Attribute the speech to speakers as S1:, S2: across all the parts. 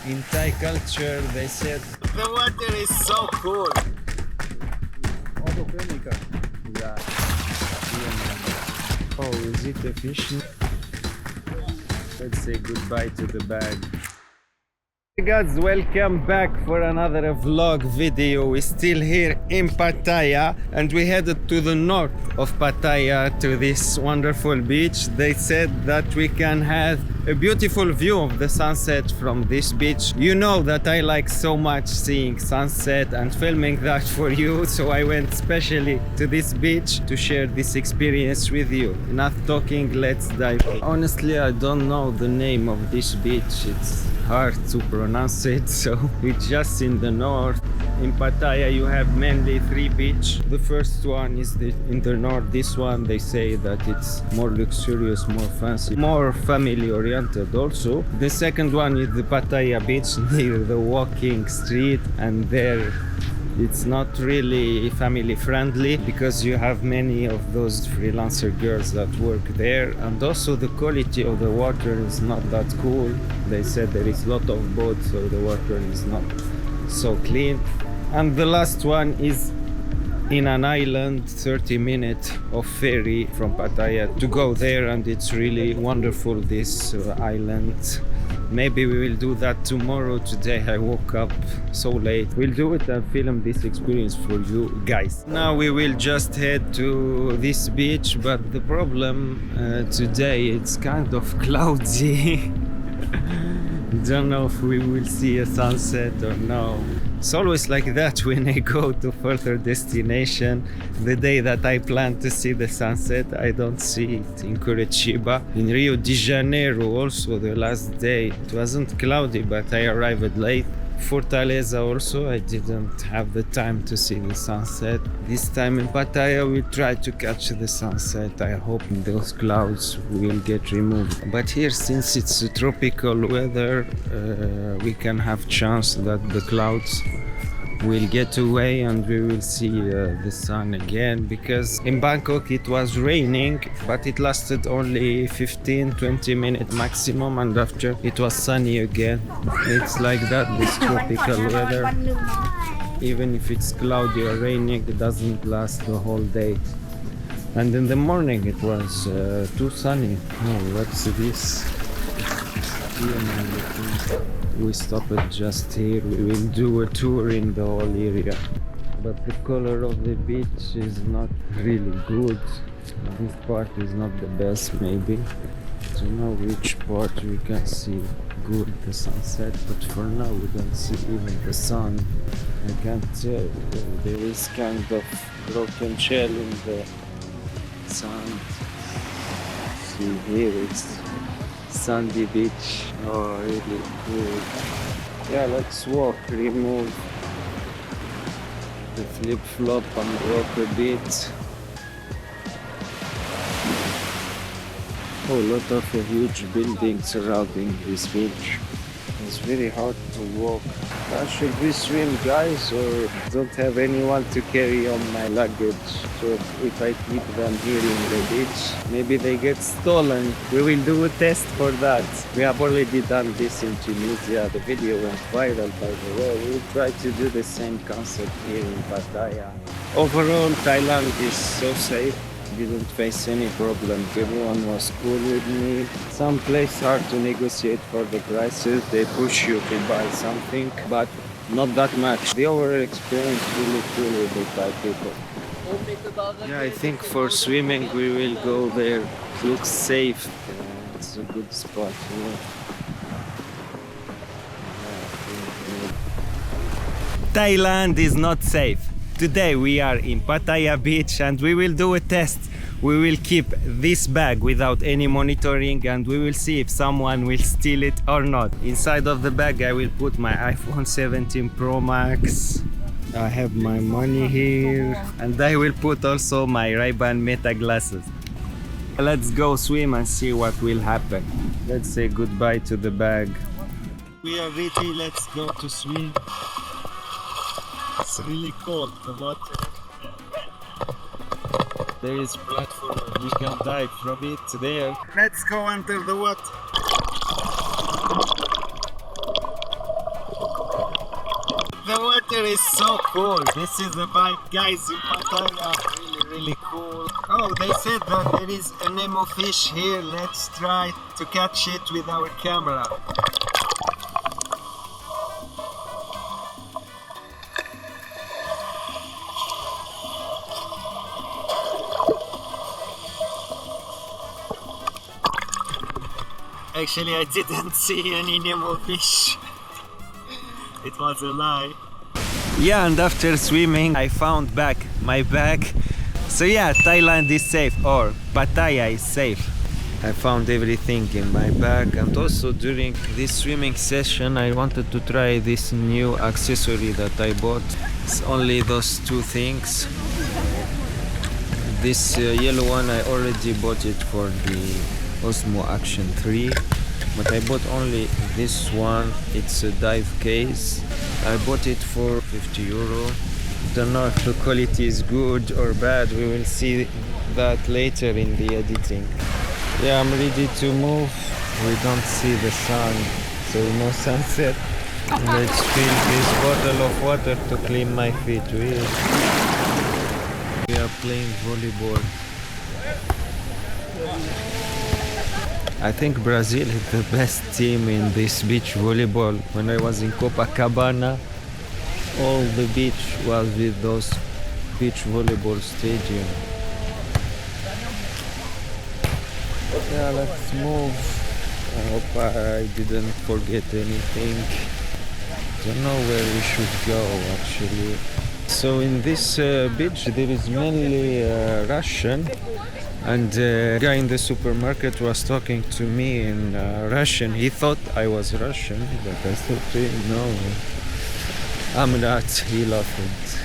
S1: In Thai culture, they said the water is so cool. Yeah. Oh, is it a fish? Let's say goodbye to the bag. Hey guys, welcome back for another vlog video. We're still here in Pattaya and we headed to the north of Pattaya to this wonderful beach. They said that we can have a beautiful view of the sunset from this beach. You know that I like so much seeing sunset and filming that for you, so I went specially to this beach to share this experience with you. Enough talking, let's dive in. Honestly, I don't know the name of this beach. It's hard to pronounce it, so it's just in the north. In Pattaya you have mainly three beaches. The first one is in the north. This one, they say that it's more luxurious, more fancy, more family oriented also. The second one is the Pattaya beach near the walking street, and there it's not really family friendly because you have many of those freelancer girls that work there, and also the quality of the water is not that cool. They said there is a lot of boats, so the water is not so clean. And the last one is in an island, 30 minutes of ferry from Pattaya to go there, and it's really wonderful, this island. Maybe we will do that tomorrow. Today I woke up so late. We'll do it and film this experience for you guys. Now we will just head to this beach, but the problem today, it's kind of cloudy. Don't know if we will see a sunset or no. It's always like that when I go to further destination. The day that I plan to see the sunset, I don't see it. In Curitiba, in Rio de Janeiro also, the last day, it wasn't cloudy, but I arrived late. Fortaleza also, I didn't have the time to see the sunset. This time in Pattaya we try to catch the sunset. I hope those clouds will get removed. But here, since it's a tropical weather, we can have chance that the clouds will get away and we will see the sun again, because in Bangkok it was raining, but it lasted only 15-20 minutes maximum, and after it was sunny again. It's like that, this tropical weather. Even if it's cloudy or raining, it doesn't last the whole day. And in the morning it was too sunny. Oh, what's this? We stopped just here. We will do a tour in the whole area, but the color of the beach is not really good. This part is not the best. Maybe I don't know which part we can see good the sunset, but for now we don't see even the sun. I can't tell. There is kind of broken shell in the sun. See here, it's sandy beach. Oh, really cool. Yeah, let's walk, remove the flip-flop and walk a bit. Oh, a lot of huge buildings surrounding this beach. It's very hard to walk. Should we swim, guys, or don't have anyone to carry on my luggage? So if I keep them here in the beach, maybe they get stolen. We will do a test for that. We have already done this in Tunisia. The video went viral, by the way. We will try to do the same concept here in Pattaya. Overall, Thailand is so safe. Didn't face any problem. Everyone was cool with me. Some places hard to negotiate for the prices. They push you to buy something, but not that much. The overall experience really cool with the Thai people. Yeah, I think for swimming we will go there. It looks safe. It's a good spot here. Thailand is not safe. Today we are in Pattaya beach and we will do a test. We will keep this bag without any monitoring and we will see if someone will steal it or not. Inside of the bag I will put my iPhone 17 Pro Max. I have my money here and I will put also my Ray-Ban Meta glasses. Let's go swim and see what will happen. Let's say goodbye to the bag. We are ready, let's go to swim. It's really cold, the water. There is platform, we can dive from it there. Let's go under the water. here is so cool. This is the bike, guys, in Pattaya. Really cool. Oh, they said that there is a Nemo fish here. Let's try to catch it with our camera. Actually, I didn't see any Nemo fish. It was a lie. Yeah, and after swimming, I found back my bag. So yeah, Thailand is safe, or Pattaya is safe. I found everything in my bag, and also during this swimming session I wanted to try this new accessory that I bought. It's only those two things. This yellow one, I already bought it for the Osmo Action 3, but I bought only this one. It's a dive case. I bought it for 50 euro. Don't know if the quality is good or bad. We will see that later in the editing. Yeah, I'm ready to move. We don't see the sun, so no sunset. Let's fill this bottle of water to clean my feet with. We are playing volleyball. I think Brazil is the best team in this beach volleyball. When I was in Copacabana, all the beach was with those beach volleyball stadium. Yeah, let's move. I hope I didn't forget anything. Don't know where we should go actually. So in this beach there is mainly Russian, and the guy in the supermarket was talking to me in Russian. He thought I was Russian, but I said to him, no, I'm not. He laughed.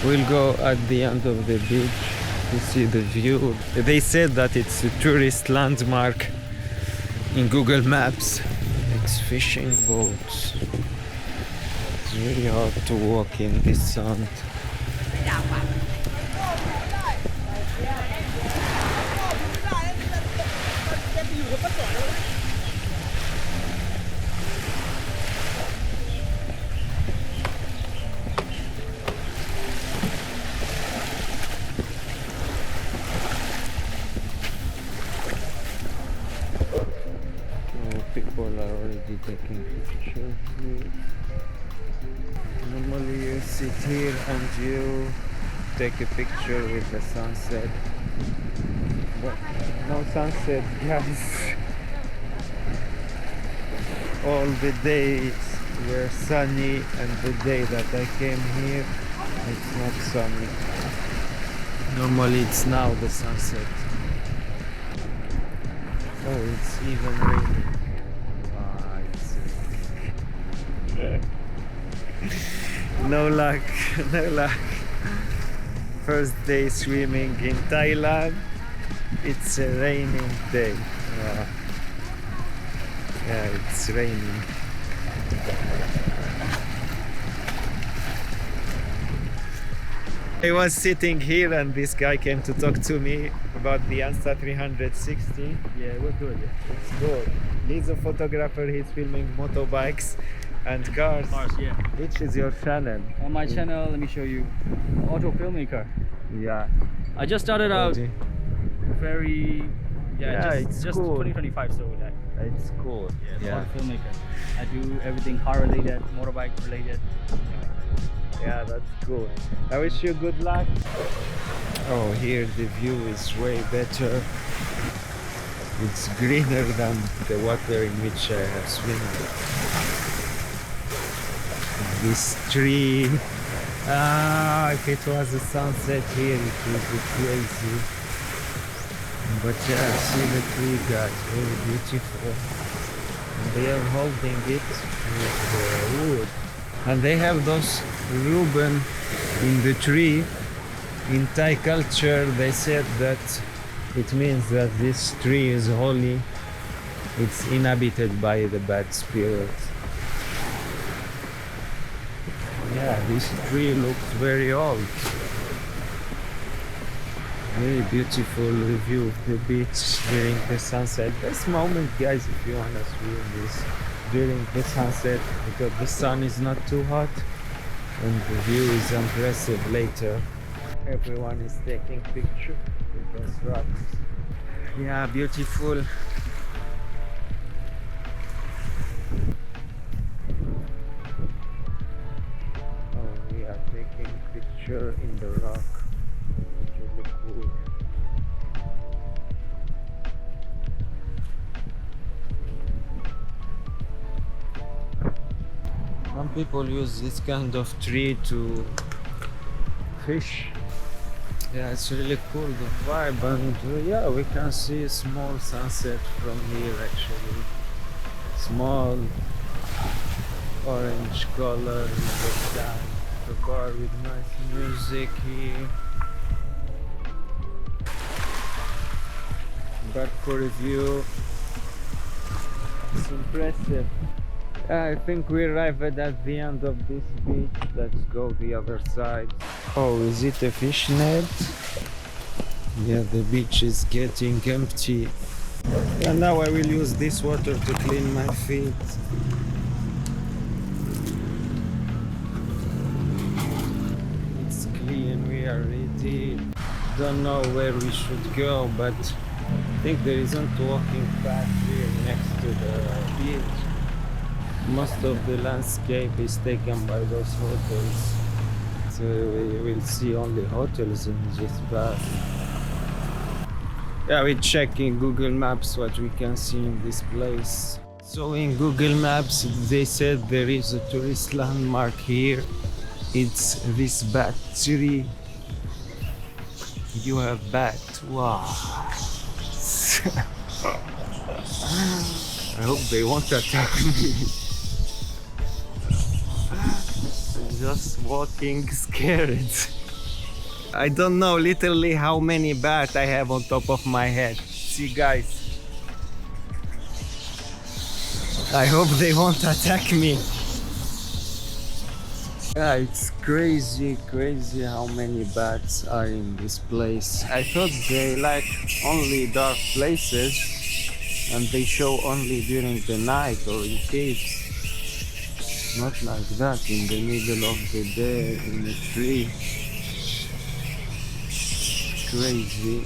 S1: We'll go at the end of the beach to see the view. They said that it's a tourist landmark in Google Maps. It's fishing boats. It's really hard to walk in this sand. People are already taking pictures here. Normally you sit here and you take a picture with the sunset, but no sunset, guys. All the days were sunny, and the day that I came here it's not sunny. Normally it's now the sunset. Oh, it's even raining. No luck, no luck. First day swimming in Thailand. It's a raining day. Yeah, it's raining. I was sitting here and this guy came to talk to me about the Insta 360.
S2: Yeah, we're good.
S1: It's good. He's a photographer. He's filming motorbikes and cars.
S2: Yeah.
S1: Which is your channel?
S2: On my channel, let me show you. Auto filmmaker.
S1: Yeah.
S2: I just started out very.
S1: It's
S2: just
S1: cool.
S2: 2025, so like.
S1: It's cool.
S2: Yeah. Auto filmmaker. I do everything car related, motorbike related.
S1: Yeah, that's cool. I wish you good luck. Oh, here the view is way better. It's greener than the water in which I have swum. This tree. If it was a sunset here, it would be crazy. But yeah, see the tree, guys, very beautiful. And they are holding it with wood. And they have those ribbon in the tree. In Thai culture, they said that it means that this tree is holy. It's inhabited by the bad spirits. Yeah, this tree looks very old. Very beautiful review of the beach during the sunset. Best moment, guys, if you wanna swim this during the sunset, because the sun is not too hot. and the view is impressive later. Everyone is taking picture with those rocks. Yeah, beautiful. Oh, we are taking picture in the rock. It's really cool. Some people use this kind of tree to fish. Yeah, it's really cool, the vibe, and yeah, we can see a small sunset from here actually. Small orange color in the sky. The bar with nice music here. Back for a view. It's impressive. I think we arrived at the end of this beach. Let's go the other side. Oh, is it a fish net? Yeah, the beach is getting empty. And now I will use this water to clean my feet. It's clean, we are ready. Don't know where we should go, but I think there isn't walking path here next to the beach. Most of the landscape is taken by those hotels, so we will see only hotels in this path. Yeah, we check in Google Maps what we can see in this place. So in Google Maps they said there is a tourist landmark here. It's this bat tree. You have bat. Wow. I hope they won't attack me. Just walking scared. I don't know literally how many bats I have on top of my head. See guys, I hope they won't attack me. Yeah, it's crazy how many bats are in this place. I thought they like only dark places and they show only during the night or in caves. Not like that in the middle of the day in a tree. Crazy.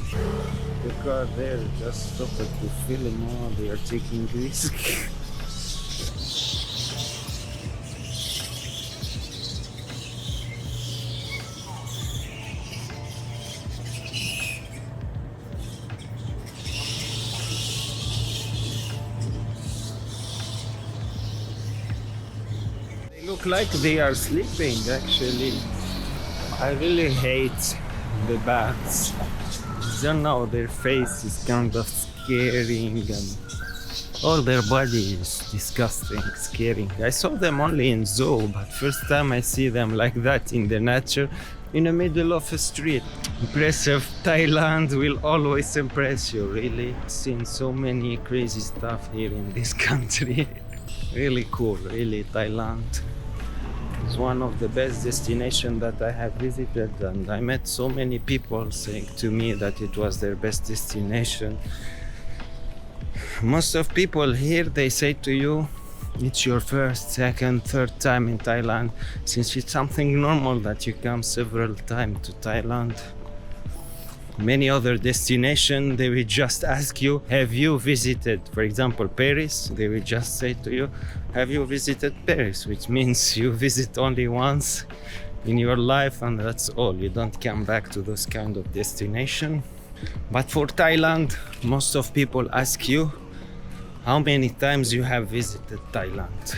S1: The car there just stopped to film. Oh, they are taking risk. Look like they are sleeping actually. I really hate the bats. I don't know, their face is kind of scaring and all their body is disgusting, scaring. I saw them only in zoo, but first time I see them like that in the nature in the middle of a street. Impressive. Thailand will always impress you, really. Seen so many crazy stuff here in this country. Really cool, really. Thailand is one of the best destinations that I have visited, and I met so many people saying to me that it was their best destination. Most of people here, they say to you it's your first, second, third time in Thailand, since it's something normal that you come several times to Thailand. Many other destinations, they will just ask you, have you visited, for example, Paris? They will just say to you, have you visited Paris? Which means you visit only once in your life and that's all. You don't come back to those kind of destination. But for Thailand, most of people ask you how many times you have visited Thailand.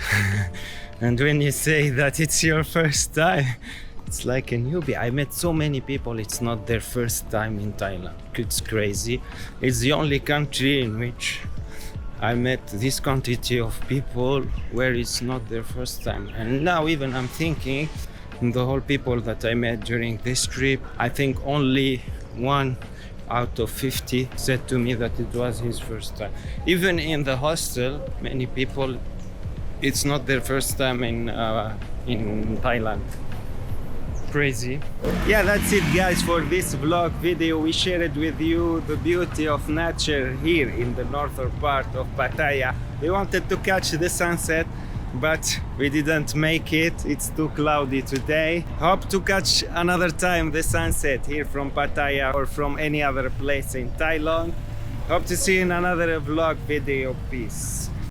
S1: And when you say that it's your first time, it's like a newbie. I met so many people, it's not their first time in Thailand. It's crazy. It's the only country in which I met this quantity of people where it's not their first time. And now even I'm thinking, the whole people that I met during this trip, I think only 1 out of 50 said to me that it was his first time. Even in the hostel, many people, it's not their first time in Thailand. Crazy. Yeah, that's it guys for this vlog video. We shared with you the beauty of nature here in the northern part of Pattaya. We wanted to catch the sunset but we didn't make it. It's too cloudy today. Hope to catch another time the sunset here from Pattaya or from any other place in Thailand. Hope to see you in another vlog video. Peace.